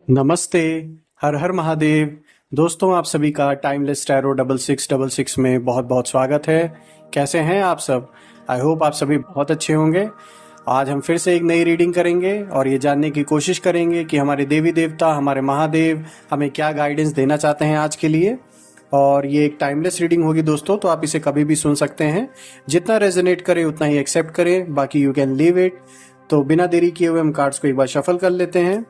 नमस्ते। हर हर महादेव। दोस्तों, आप सभी का टाइमलेस टैरो 6666 में बहुत बहुत स्वागत है। कैसे हैं आप सब? आई होप आप सभी बहुत अच्छे होंगे। आज हम फिर से एक नई रीडिंग करेंगे और ये जानने की कोशिश करेंगे कि हमारे देवी देवता, हमारे महादेव हमें क्या गाइडेंस देना चाहते हैं आज के लिए। और ये एक टाइमलेस रीडिंग होगी दोस्तों, तो आप इसे कभी भी सुन सकते हैं। जितना रेजोनेट करे उतना ही एक्सेप्ट करें, बाकी यू कैन लीव इट। तो बिना देरी किए हुए हम कार्ड्स को एक बार शफल कर लेते हैं।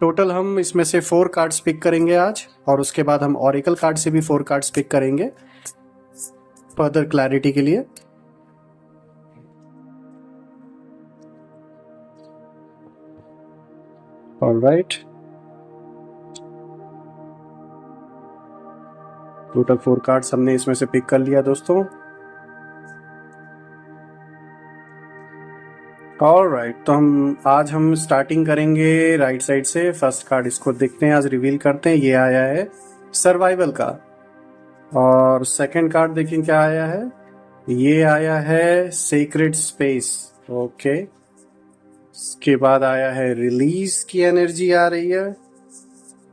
टोटल हम इसमें से 4 कार्ड्स पिक करेंगे आज, और उसके बाद हम ऑरेकल कार्ड से भी 4 कार्ड्स पिक करेंगे फर्दर क्लैरिटी के लिए। ऑलराइट, टोटल 4 कार्ड्स हमने इसमें से पिक कर लिया दोस्तों। ऑलराइट, तो आज हम स्टार्टिंग करेंगे राइट साइड से। फर्स्ट कार्ड इसको देखते हैं, आज रिवील करते हैं। ये आया है सर्वाइवल का। और सेकंड कार्ड देखें क्या आया है। ये आया है सेक्रेड स्पेस। ओके, इसके बाद आया है रिलीज की एनर्जी आ रही है,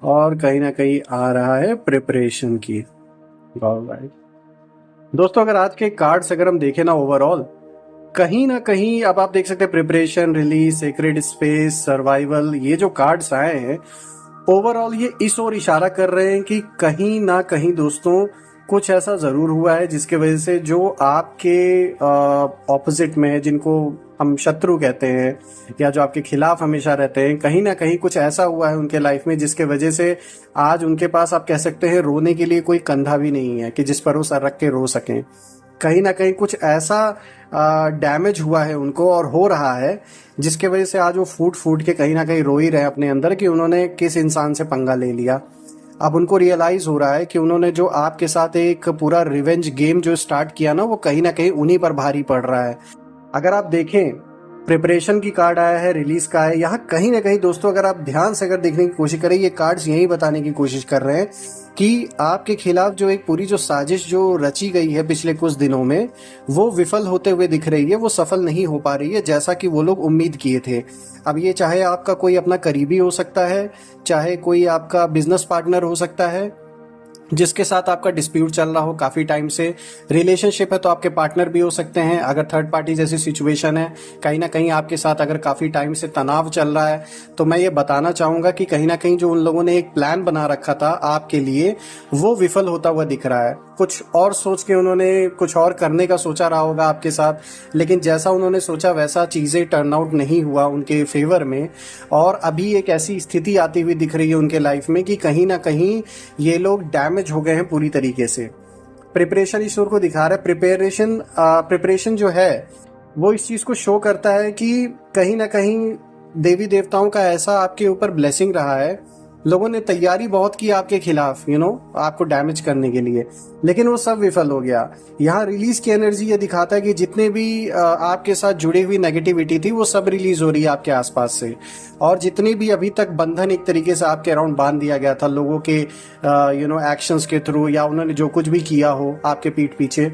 और कहीं ना कहीं आ रहा है प्रिपरेशन की। ऑलराइट दोस्तों, अगर आज के कार्ड्स अगर हम देखें ना ओवरऑल, कहीं ना कहीं अब आप देख सकते हैं preparation, release, sacred space, survival, ये जो कार्ड्स आए हैं ओवरऑल ये इस ओर इशारा कर रहे हैं कि कहीं ना कहीं दोस्तों कुछ ऐसा जरूर हुआ है जिसके वजह से जो आपके ऑपोजिट में है, जिनको हम शत्रु कहते हैं या जो आपके खिलाफ हमेशा रहते हैं, कहीं ना कहीं कुछ ऐसा हुआ है उनके लाइफ में जिसके वजह से आज उनके पास आप कह सकते हैं रोने के लिए कोई कंधा भी नहीं है कि जिस पर वो सर रख के रो सकें। कहीं ना कहीं कुछ ऐसा डैमेज हुआ है उनको और हो रहा है जिसके वजह से आज वो फूट फूट के कहीं ना कहीं रो ही रहे अपने अंदर कि उन्होंने किस इंसान से पंगा ले लिया। अब उनको रियलाइज हो रहा है कि उन्होंने जो आपके साथ एक पूरा रिवेंज गेम जो स्टार्ट किया ना, वो कहीं ना कहीं उन्हीं पर भारी पड़ रहा है। अगर आप देखें, प्रिपरेशन की कार्ड आया है, रिलीज का है, यहाँ कहीं ना कहीं दोस्तों अगर आप ध्यान से अगर देखने की कोशिश करें, ये कार्ड्स यही बताने की कोशिश कर रहे हैं कि आपके खिलाफ जो एक पूरी जो साजिश जो रची गई है पिछले कुछ दिनों में, वो विफल होते हुए दिख रही है, वो सफल नहीं हो पा रही है जैसा कि वो लोग उम्मीद किए थे। अब ये चाहे आपका कोई अपना करीबी हो सकता है, चाहे कोई आपका बिजनेस पार्टनर हो सकता है जिसके साथ आपका डिस्प्यूट चल रहा हो काफी टाइम से। रिलेशनशिप है तो आपके पार्टनर भी हो सकते हैं। अगर थर्ड पार्टी जैसी सिचुएशन है, कहीं ना कहीं आपके साथ अगर काफी टाइम से तनाव चल रहा है, तो मैं ये बताना चाहूंगा कि कहीं ना कहीं जो उन लोगों ने एक प्लान बना रखा था आपके लिए, वो विफल होता हुआ दिख रहा है। कुछ और सोच के उन्होंने कुछ और करने का सोचा रहा होगा आपके साथ, लेकिन जैसा उन्होंने सोचा वैसा चीजें टर्न आउट नहीं हुआ उनके फेवर में। और अभी एक ऐसी स्थिति आती हुई दिख रही है उनके लाइफ में कि कहीं ना कहीं ये लोग डैमेज हो गए हैं पूरी तरीके से। प्रिपरेशन ईश्वर को दिखा रहा है। प्रिपरेशन जो है वो इस चीज को शो करता है कि कहीं ना कहीं देवी देवताओं का ऐसा आपके ऊपर ब्लेसिंग रहा है, लोगों ने तैयारी बहुत की आपके खिलाफ, आपको डैमेज करने के लिए, लेकिन वो सब विफल हो गया। यहाँ रिलीज की एनर्जी ये दिखाता है कि जितने भी आपके साथ जुड़ी हुई नेगेटिविटी थी वो सब रिलीज हो रही है आपके आसपास से। और जितने भी अभी तक बंधन एक तरीके से आपके अराउंड बांध दिया गया था लोगों के एक्शंस के थ्रू, या उन्होंने जो कुछ भी किया हो आपके पीठ पीछे,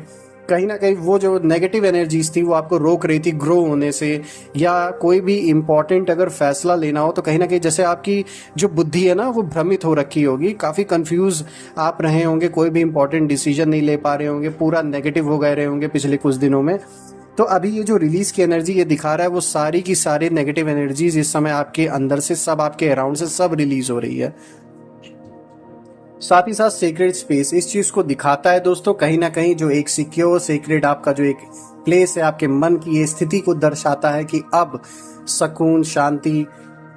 कहीं ना कहीं वो जो नेगेटिव एनर्जीज थी वो आपको रोक रही थी ग्रो होने से। या कोई भी इंपॉर्टेंट अगर फैसला लेना हो तो कहीं ना कहीं जैसे आपकी जो बुद्धि है ना वो भ्रमित हो रखी होगी, काफी कंफ्यूज आप रहे होंगे, कोई भी इंपॉर्टेंट डिसीजन नहीं ले पा रहे होंगे, पूरा नेगेटिव हो गए रहे होंगे पिछले कुछ दिनों में। तो अभी ये जो रिलीज की एनर्जी ये दिखा रहा है, वो सारी की सारी नेगेटिव एनर्जीज इस समय आपके अंदर से, सब आपके अराउंड से सब रिलीज हो रही है। साथ ही साथ सेक्रेड स्पेस इस चीज को दिखाता है दोस्तों, कहीं ना कहीं जो एक सिक्योर सेक्रेड आपका जो एक प्लेस है आपके मन की, ये स्थिति को दर्शाता है कि अब सुकून, शांति,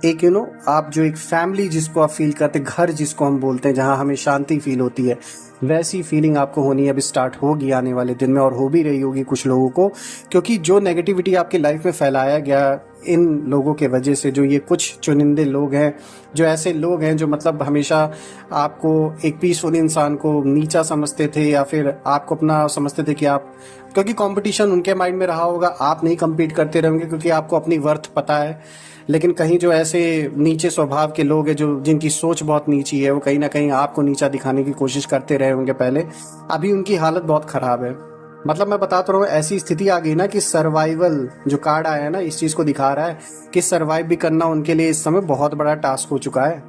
एक आप जो एक फैमिली जिसको आप फील करते, घर जिसको हम बोलते हैं, जहां हमें शांति फील होती है, वैसी फीलिंग आपको होनी अभी स्टार्ट होगी आने वाले दिन में, और हो भी रही होगी कुछ लोगों को। क्योंकि जो नेगेटिविटी आपकी लाइफ में फैलाया गया इन लोगों के वजह से, जो ये कुछ चुनिंदे लोग हैं, जो ऐसे लोग हैं जो मतलब हमेशा आपको एक पीसफुल इंसान को नीचा समझते थे, या फिर आपको अपना समझते थे कि आप, क्योंकि कंपटीशन उनके माइंड में रहा होगा, आप नहीं compete करते रहेंगे क्योंकि आपको अपनी वर्थ पता है। लेकिन कहीं जो ऐसे नीचे स्वभाव के लोग हैं, जो जिनकी सोच बहुत नीची है, वो कहीं ना कहीं आपको नीचा दिखाने की कोशिश करते रहे होंगे पहले। अभी उनकी हालत बहुत खराब है। मतलब मैं बताता रहा हूँ, ऐसी स्थिति आ गई ना कि सर्वाइवल जो कार्ड आया है ना, इस चीज को दिखा रहा है कि सर्वाइव भी करना उनके लिए इस समय बहुत बड़ा टास्क हो चुका है।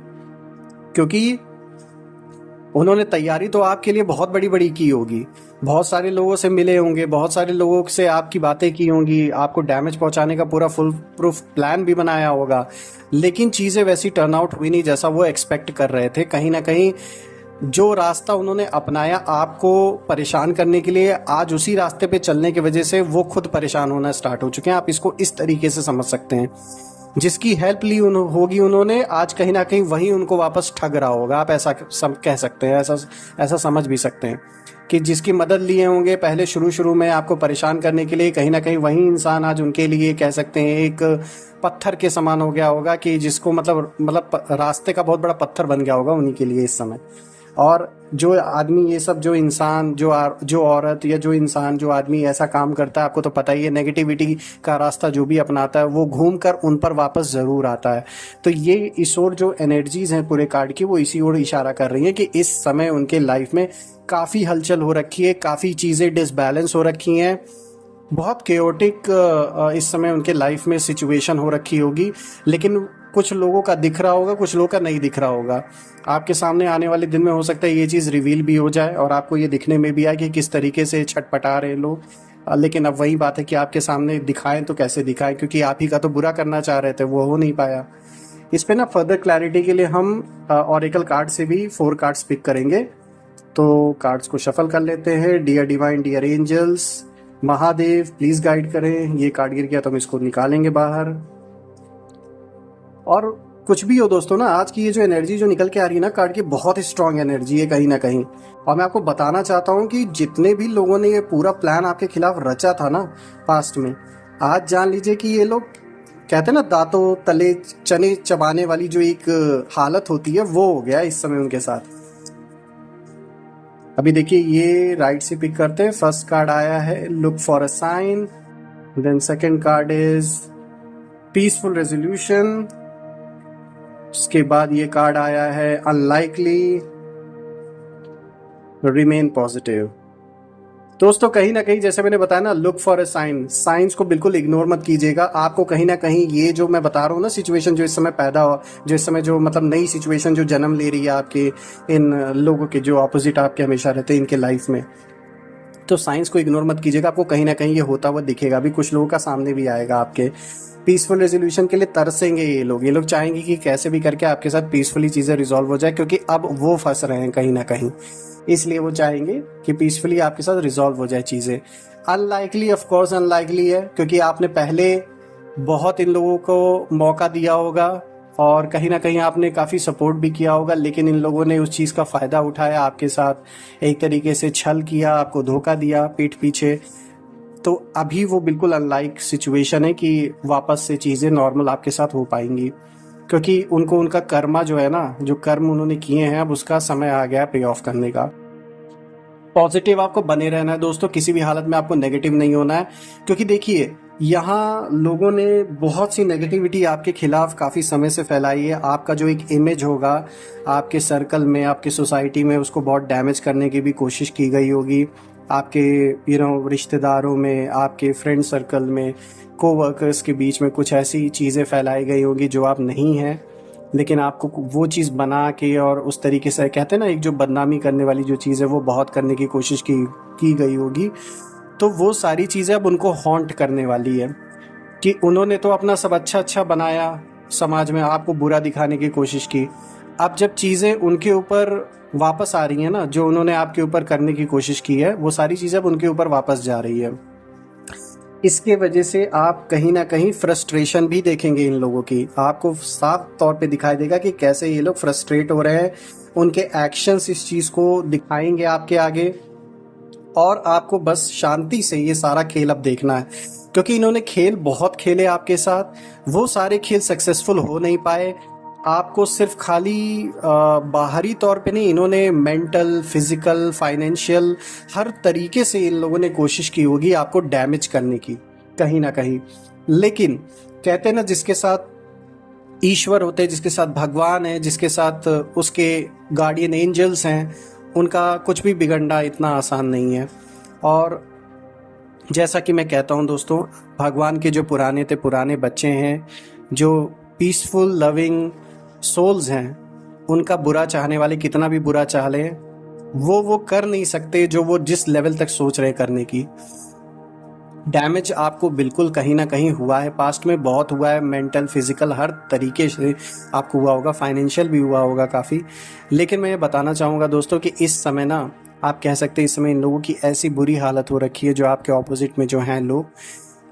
क्योंकि उन्होंने तैयारी तो आपके लिए बहुत बड़ी बड़ी की होगी, बहुत सारे लोगों से मिले होंगे, बहुत सारे लोगों से आपकी बातें की होंगी, आपको डैमेज पहुंचाने का पूरा फुल प्रूफ प्लान भी बनाया होगा, लेकिन चीज़ें वैसी टर्न आउट हुई नहीं जैसा वो एक्सपेक्ट कर रहे थे। कहीं ना कहीं जो रास्ता उन्होंने अपनाया आपको परेशान करने के लिए, आज उसी रास्ते पे चलने की वजह से वो खुद परेशान होना स्टार्ट हो चुके हैं। आप इसको इस तरीके से समझ सकते हैं, जिसकी हेल्प ली होगी उन्होंने, आज कहीं ना कहीं वही उनको वापस ठग रहा होगा। आप ऐसा कह सकते हैं, ऐसा समझ भी सकते हैं कि जिसकी मदद लिए होंगे पहले शुरू में आपको परेशान करने के लिए, कहीं ना कहीं वही इंसान आज उनके लिए कह सकते हैं एक पत्थर के समान हो गया होगा, कि जिसको मतलब रास्ते का बहुत बड़ा पत्थर बन गया होगा उन्हीं के लिए इस समय। और जो आदमी ये सब, जो इंसान, जो औरत या जो इंसान, जो आदमी ऐसा काम करता है, आपको तो पता ही है, नेगेटिविटी का रास्ता जो भी अपनाता है वो घूम कर उन पर वापस ज़रूर आता है। तो ये इस ओर जो एनर्जीज हैं पूरे कार्ड की, वो इसी ओर इशारा कर रही हैं कि इस समय उनके लाइफ में काफ़ी हलचल हो रखी है, काफ़ी चीज़ें डिसबैलेंस हो रखी हैं, बहुत केओटिक इस समय उनके लाइफ में सिचुएशन हो रखी होगी। लेकिन कुछ लोगों का दिख रहा होगा, कुछ लोगों का नहीं दिख रहा होगा। आपके सामने आने वाले दिन में हो सकता है ये चीज़ रिवील भी हो जाए और आपको ये दिखने में भी आए कि किस तरीके से छटपटा रहे लोग। लेकिन अब वही बात है कि आपके सामने दिखाएं तो कैसे दिखाएं, क्योंकि आप ही का तो बुरा करना चाह रहे थे, वो हो नहीं पाया। इस पे ना फर्दर क्लैरिटी के लिए हम ऑरेकल कार्ड से भी 4 कार्ड्स पिक करेंगे। तो कार्ड्स को शफल कर लेते हैं। Dear divine, dear angels, Mahadev please guide करें। ये कार्ड गिर गया तो हम इसको निकालेंगे बाहर। और कुछ भी हो दोस्तों ना, आज की ये जो एनर्जी जो निकल के आ रही है ना कार्ड की, बहुत ही स्ट्रांग एनर्जी है कहीं ना कहीं। और मैं आपको बताना चाहता हूँ कि जितने भी लोगों ने ये पूरा प्लान आपके खिलाफ रचा था ना पास्ट में, आज जान लीजिए कि ये लोग कहते हैं ना दांतों तले चने चबाने वाली जो एक हालत होती है, वो हो गया इस समय उनके साथ। अभी देखिए ये राइट से पिक करते हैं। फर्स्ट कार्ड आया है look for a sign, then second card is peaceful resolution, उसके बाद ये कार्ड आया है अनलाइकली, रिमेन पॉजिटिव। दोस्तों कहीं ना कहीं जैसे मैंने बताया ना, look for a sign, science को बिल्कुल इग्नोर मत कीजिएगा। आपको कहीं ना कहीं ये जो मैं बता रहा हूँ ना सिचुएशन जो इस समय पैदा हो, जो इस समय जो मतलब नई सिचुएशन जो जन्म ले रही है आपके इन लोगों के जो ऑपोजिट आपके हमेशा रहते हैं इनके लाइफ में, तो साइंस को इग्नोर मत कीजिएगा। आपको कहीं ना कहीं ये होता हुआ दिखेगा, अभी कुछ लोगों का सामने भी आएगा। आपके पीसफुल रेजोल्यूशन के लिए तरसेंगे ये लोग चाहेंगे कि कैसे भी करके आपके साथ पीसफुली चीज़ें रिजॉल्व हो जाए, क्योंकि अब वो फंस रहे हैं कहीं ना कहीं, इसलिए वो चाहेंगे कि पीसफुली आपके साथ रिजॉल्व हो जाए चीज़ें। अनलाइकली, ऑफ कोर्स अनलाइकली है, क्योंकि आपने पहले बहुत इन लोगों को मौका दिया होगा और कहीं ना कहीं आपने काफ़ी सपोर्ट भी किया होगा, लेकिन इन लोगों ने उस चीज़ का फ़ायदा उठाया, आपके साथ एक तरीके से छल किया, आपको धोखा दिया पीठ पीछे। तो अभी वो बिल्कुल अनलाइक सिचुएशन है कि वापस से चीज़ें नॉर्मल आपके साथ हो पाएंगी, क्योंकि उनको उनका कर्मा जो है ना, जो कर्म उन्होंने किए हैं, अब उसका समय आ गया पे ऑफ करने का। पॉजिटिव आपको बने रहना है दोस्तों, किसी भी हालत में आपको नेगेटिव नहीं होना है, क्योंकि देखिए यहाँ लोगों ने बहुत सी नेगेटिविटी आपके खिलाफ काफ़ी समय से फैलाई है। आपका जो एक इमेज होगा आपके सर्कल में, आपके सोसाइटी में, उसको बहुत डैमेज करने की भी कोशिश की गई होगी। आपके रिश्तेदारों में, आपके फ्रेंड सर्कल में, कोवर्कर्स के बीच में कुछ ऐसी चीज़ें फैलाई गई होंगी जो आप नहीं हैं, लेकिन आपको वो चीज़ बना के और उस तरीके से कहते हैं ना एक जो बदनामी करने वाली जो चीज़ है वो बहुत करने की कोशिश की गई होगी। तो वो सारी चीज़ें अब उनको हॉन्ट करने वाली है कि उन्होंने तो अपना सब अच्छा बनाया, समाज में आपको बुरा दिखाने की कोशिश की। अब जब चीज़ें उनके ऊपर वापस आ रही हैं ना, जो उन्होंने आपके ऊपर करने की कोशिश की है, वो सारी चीज़ें अब उनके ऊपर वापस जा रही है। इसके वजह से आप कहीं ना कहीं फ्रस्ट्रेशन भी देखेंगे इन लोगों की। आपको साफ तौर पे दिखाई देगा कि कैसे ये लोग फ्रस्ट्रेट हो रहे हैं। उनके एक्शंस इस चीज़ को दिखाएंगे आपके आगे, और आपको बस शांति से ये सारा खेल अब देखना है, क्योंकि इन्होंने खेल बहुत खेले आपके साथ, वो सारे खेल सक्सेसफुल हो नहीं पाए। आपको सिर्फ खाली बाहरी तौर पे नहीं, इन्होंने मेंटल, फिजिकल, फाइनेंशियल हर तरीके से इन लोगों ने कोशिश की होगी आपको डैमेज करने की कहीं ना कहीं। लेकिन कहते हैं ना जिसके साथ ईश्वर होते हैं, जिसके साथ भगवान है, जिसके साथ उसके गार्डियन एंजल्स हैं, उनका कुछ भी बिगड़ना इतना आसान नहीं है। और जैसा कि मैं कहता हूँ दोस्तों, भगवान के जो पुराने बच्चे हैं, जो पीसफुल लविंग सोल्स हैं, उनका बुरा चाहने वाले कितना भी बुरा चाह लें, वो कर नहीं सकते जो वो जिस लेवल तक सोच रहे करने की। डैमेज आपको बिल्कुल कहीं ना कहीं हुआ है, पास्ट में बहुत हुआ है, मेंटल फिजिकल हर तरीके से आपको हुआ होगा, फाइनेंशियल भी हुआ होगा काफ़ी। लेकिन मैं ये बताना चाहूँगा दोस्तों कि इस समय ना आप कह सकते हैं इस समय इन लोगों की ऐसी बुरी हालत हो रखी है, जो आपके ऑपोजिट में जो हैं लोग,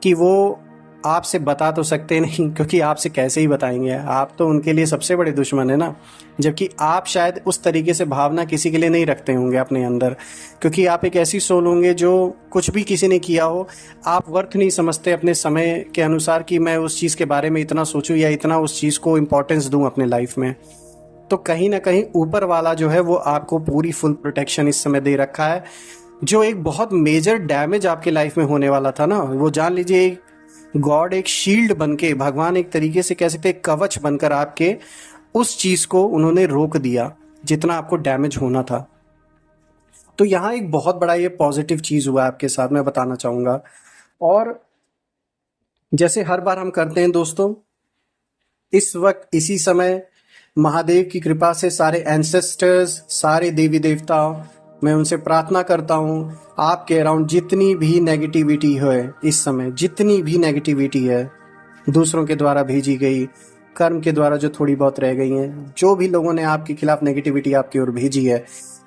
कि वो आपसे बता तो सकते नहीं, क्योंकि आपसे कैसे ही बताएंगे, आप तो उनके लिए सबसे बड़े दुश्मन है ना। जबकि आप शायद उस तरीके से भावना किसी के लिए नहीं रखते होंगे अपने अंदर, क्योंकि आप एक ऐसी सोल होंगे जो कुछ भी किसी ने किया हो, आप वर्थ नहीं समझते अपने समय के अनुसार कि मैं उस चीज़ के बारे में इतना सोचूं या इतना उस चीज़ को इम्पोर्टेंस दूं अपने लाइफ में। तो कहीं ना कहीं ऊपर वाला जो है वो आपको पूरी फुल प्रोटेक्शन इस समय दे रखा है। जो एक बहुत मेजर डैमेज आपके लाइफ में होने वाला था ना, वो जान लीजिए गॉड एक शील्ड बनके, भगवान एक तरीके से कह सकते हैं कवच बनकर आपके उस चीज को उन्होंने रोक दिया जितना आपको डैमेज होना था। तो यहाँ एक बहुत बड़ा ये पॉजिटिव चीज हुआ आपके साथ, मैं बताना चाहूंगा। और जैसे हर बार हम करते हैं दोस्तों, इस वक्त इसी समय महादेव की कृपा से सारे एंसेस्टर्स, सारे देवी देवता, मैं उनसे प्रार्थना करता हूँ आपके अराउंड जितनी भी नेगेटिविटी है इस समय, जितनी भी नेगेटिविटी है दूसरों के द्वारा भेजी गई, कर्म के द्वारा जो थोड़ी बहुत रह गई हैं, जो भी लोगों ने आपके खिलाफ नेगेटिविटी आपकी ओर भेजी है,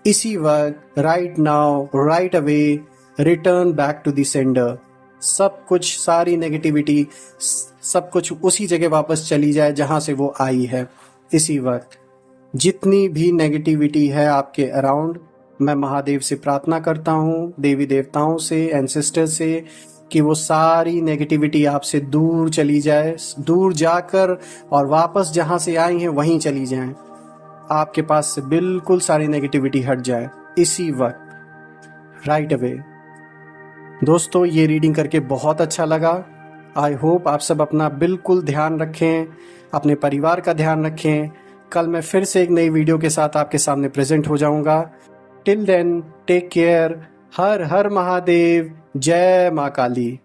इसी वक्त right now right away return back to the sender. सब कुछ, सारी नेगेटिविटी, सब कुछ उसी जगह वापस चली जाए जहां से वो आई है। इसी वक्त जितनी भी नेगेटिविटी है आपके अराउंड, मैं महादेव से प्रार्थना करता हूँ, देवी देवताओं से, एंसेस्टर से, कि वो सारी नेगेटिविटी आपसे दूर चली जाए, दूर जाकर और वापस जहां से आई हैं वहीं चली जाएं, आपके पास से बिल्कुल सारी नेगेटिविटी हट जाए इसी वक्त, राइट अवे। दोस्तों ये रीडिंग करके बहुत अच्छा लगा। आई होप आप सब अपना बिल्कुल ध्यान रखें, अपने परिवार का ध्यान रखें। कल मैं फिर से एक नई वीडियो के साथ आपके सामने प्रेजेंट हो जाऊंगा। Till then take care. हर हर महादेव। जय माँ काली।